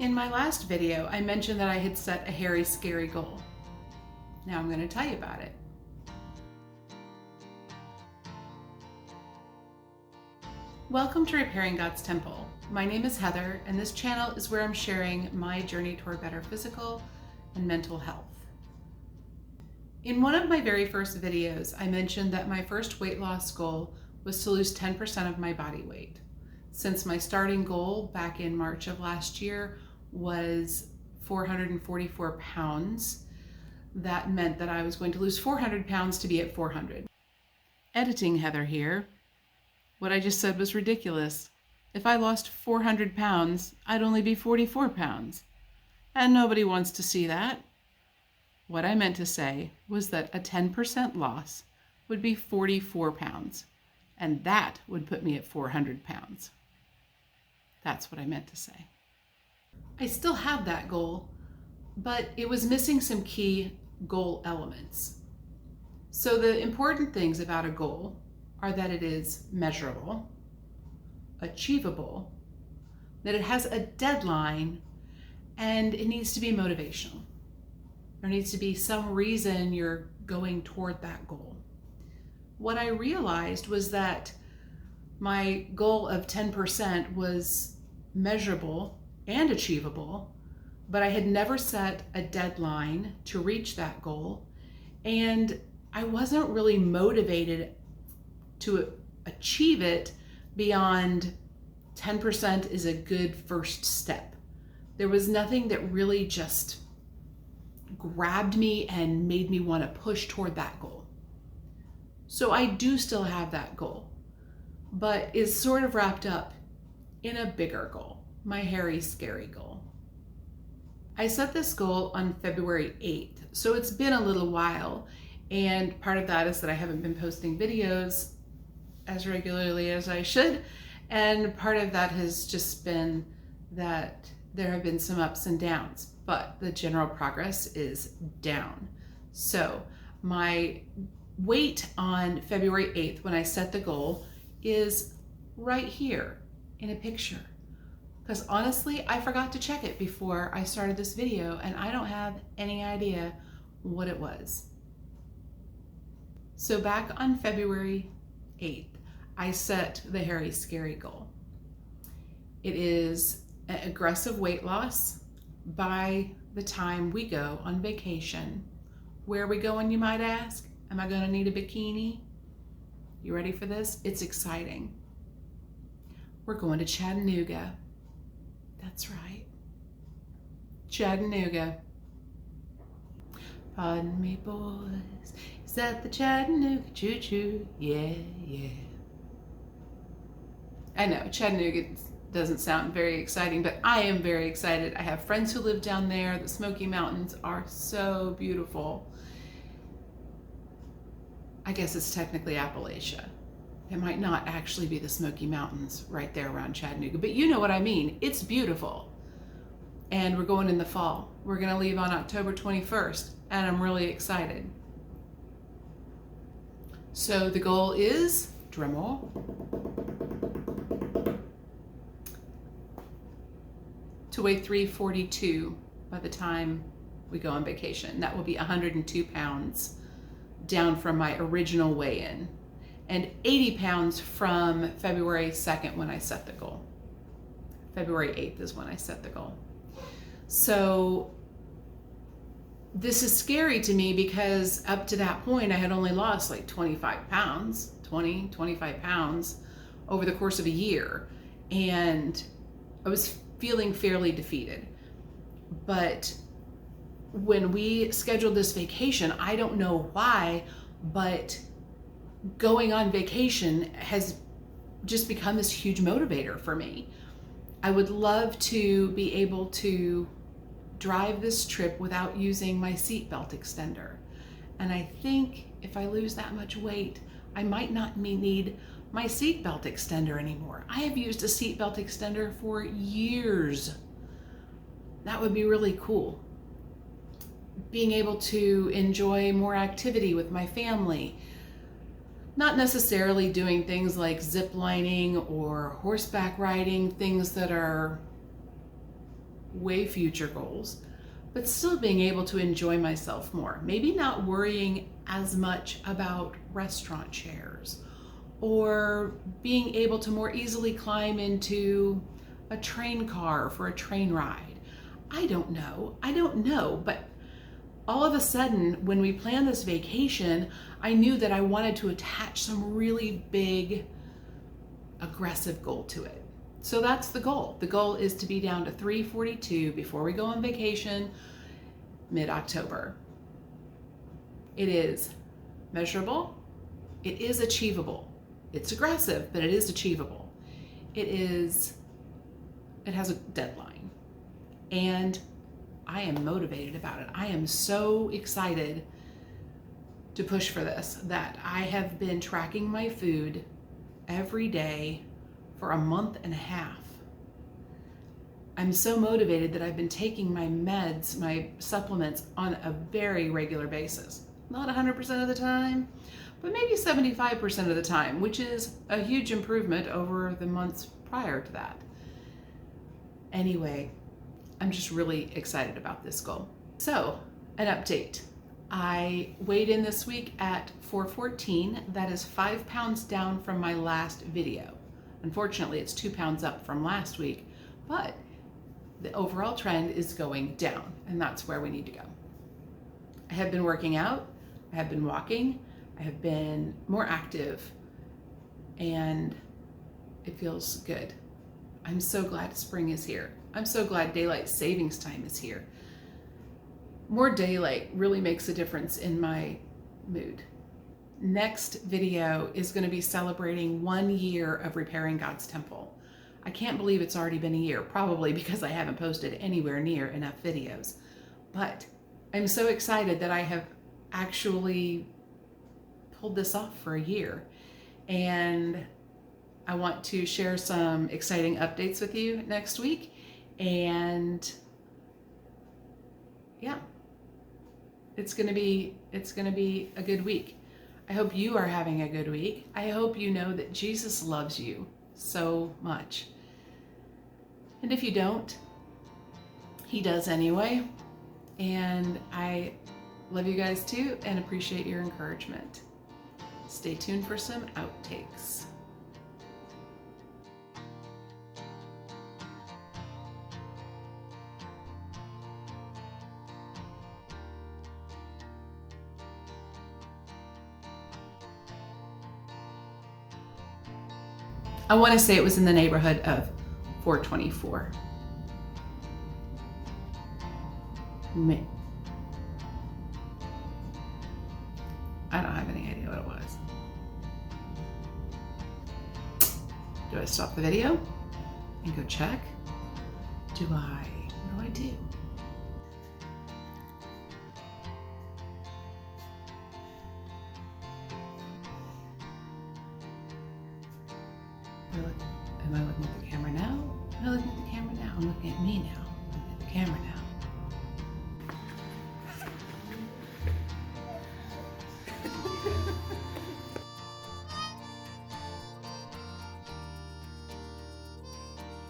In my last video, I mentioned that I had set a hairy, scary goal. Now I'm going to tell you about it. Welcome to Repairing God's Temple. My name is Heather, and this channel is where I'm sharing my journey toward better physical and mental health. In one of my very first videos, I mentioned that my first weight loss goal was to lose 10% of my body weight. Since my starting goal back in March of last year was 444 pounds, that meant that I was going to lose 400 pounds to be at 400. Editing Heather here. What I just said was ridiculous. If I lost 400 pounds, I'd only be 44 pounds. And nobody wants to see that. What I meant to say was that a 10% loss would be 44 pounds, and that would put me at 400 pounds. That's what I meant to say. I still have that goal, but it was missing some key goal elements. So the important things about a goal are that it is measurable, achievable, that it has a deadline, and it needs to be motivational. There needs to be some reason you're going toward that goal. What I realized was that my goal of 10% was measurable and achievable, but I had never set a deadline to reach that goal, and I wasn't really motivated to achieve it beyond 10% is a good first step. There was nothing that really just grabbed me and made me want to push toward that goal. So I do still have that goal, but it's sort of wrapped up in a bigger goal, my hairy, scary goal. I set this goal on February 8th, so it's been a little while, and part of that is that I haven't been posting videos as regularly as I should, and part of that has just been that there have been some ups and downs, but the general progress is down. So my weight on February 8th when I set the goal is right here in a picture. Because honestly, I forgot to check it before I started this video, and I don't have any idea what it was. So back on February 8th, I set the hairy, scary goal. It is an aggressive weight loss by the time we go on vacation. Where are we going, you might ask? Am I going to need a bikini? You ready for this? It's exciting. We're going to Chattanooga. That's right. Chattanooga. Pardon me, boys. Is that the Chattanooga choo-choo? Yeah, yeah. I know, Chattanooga doesn't sound very exciting, but I am very excited. I have friends who live down there. The Smoky Mountains are so beautiful. I guess it's technically Appalachia. It might not actually be the Smoky Mountains right there around Chattanooga, but you know what I mean. It's beautiful. And we're going in the fall. We're going to leave on October 21st, and I'm really excited. So the goal is, drum roll, to weigh 342 by the time we go on vacation. That will be 102 pounds down from my original weigh-in, and 80 pounds from February 2nd when I set the goal. February 8th is when I set the goal. So this is scary to me because up to that point I had only lost like 25 pounds over the course of a year, and I was feeling fairly defeated. But when we scheduled this vacation, I don't know why, but going on vacation has just become this huge motivator for me. I would love to be able to drive this trip without using my seatbelt extender. And I think if I lose that much weight, I might not need my seatbelt extender anymore. I have used a seatbelt extender for years. That would be really cool. Being able to enjoy more activity with my family, not necessarily doing things like zip lining or horseback riding, things that are way future goals, but still being able to enjoy myself more. Maybe not worrying as much about restaurant chairs or being able to more easily climb into a train car for a train ride. I don't know, but all of a sudden, when we planned this vacation, I knew that I wanted to attach some really big, aggressive goal to it. So that's the goal. The goal is to be down to 342 before we go on vacation mid-October. It is measurable. It is achievable. It's aggressive, but it is achievable. It has a deadline. And I am motivated about it. I am so excited to push for this that I have been tracking my food every day for a month and a half. I'm so motivated that I've been taking my meds, my supplements on a very regular basis. Not 100% of the time, but maybe 75% of the time, which is a huge improvement over the months prior to that. Anyway, I'm just really excited about this goal. So, an update. I weighed in this week at 414. That is 5 pounds down from my last video. Unfortunately, it's 2 pounds up from last week, but the overall trend is going down, and that's where we need to go. I have been working out, I have been walking, I have been more active, and it feels good. I'm so glad spring is here. I'm so glad daylight savings time is here. More daylight really makes a difference in my mood. Next video is going to be celebrating 1 year of repairing God's temple. I can't believe it's already been a year, probably because I haven't posted anywhere near enough videos. But I'm so excited that I have actually pulled this off for a year. And I want to share some exciting updates with you next week. And yeah, it's gonna be a good week. I hope you are having a good week. I hope you know that Jesus loves you so much. And if you don't, he does anyway. And I love you guys too and appreciate your encouragement. Stay tuned for some outtakes. I want to say it was in the neighborhood of 424. I don't have any idea what it was. Do I stop the video and go check? What do I do? Am I looking at the camera now? Am I looking at the camera now? I'm looking at me now. I'm looking at the camera now.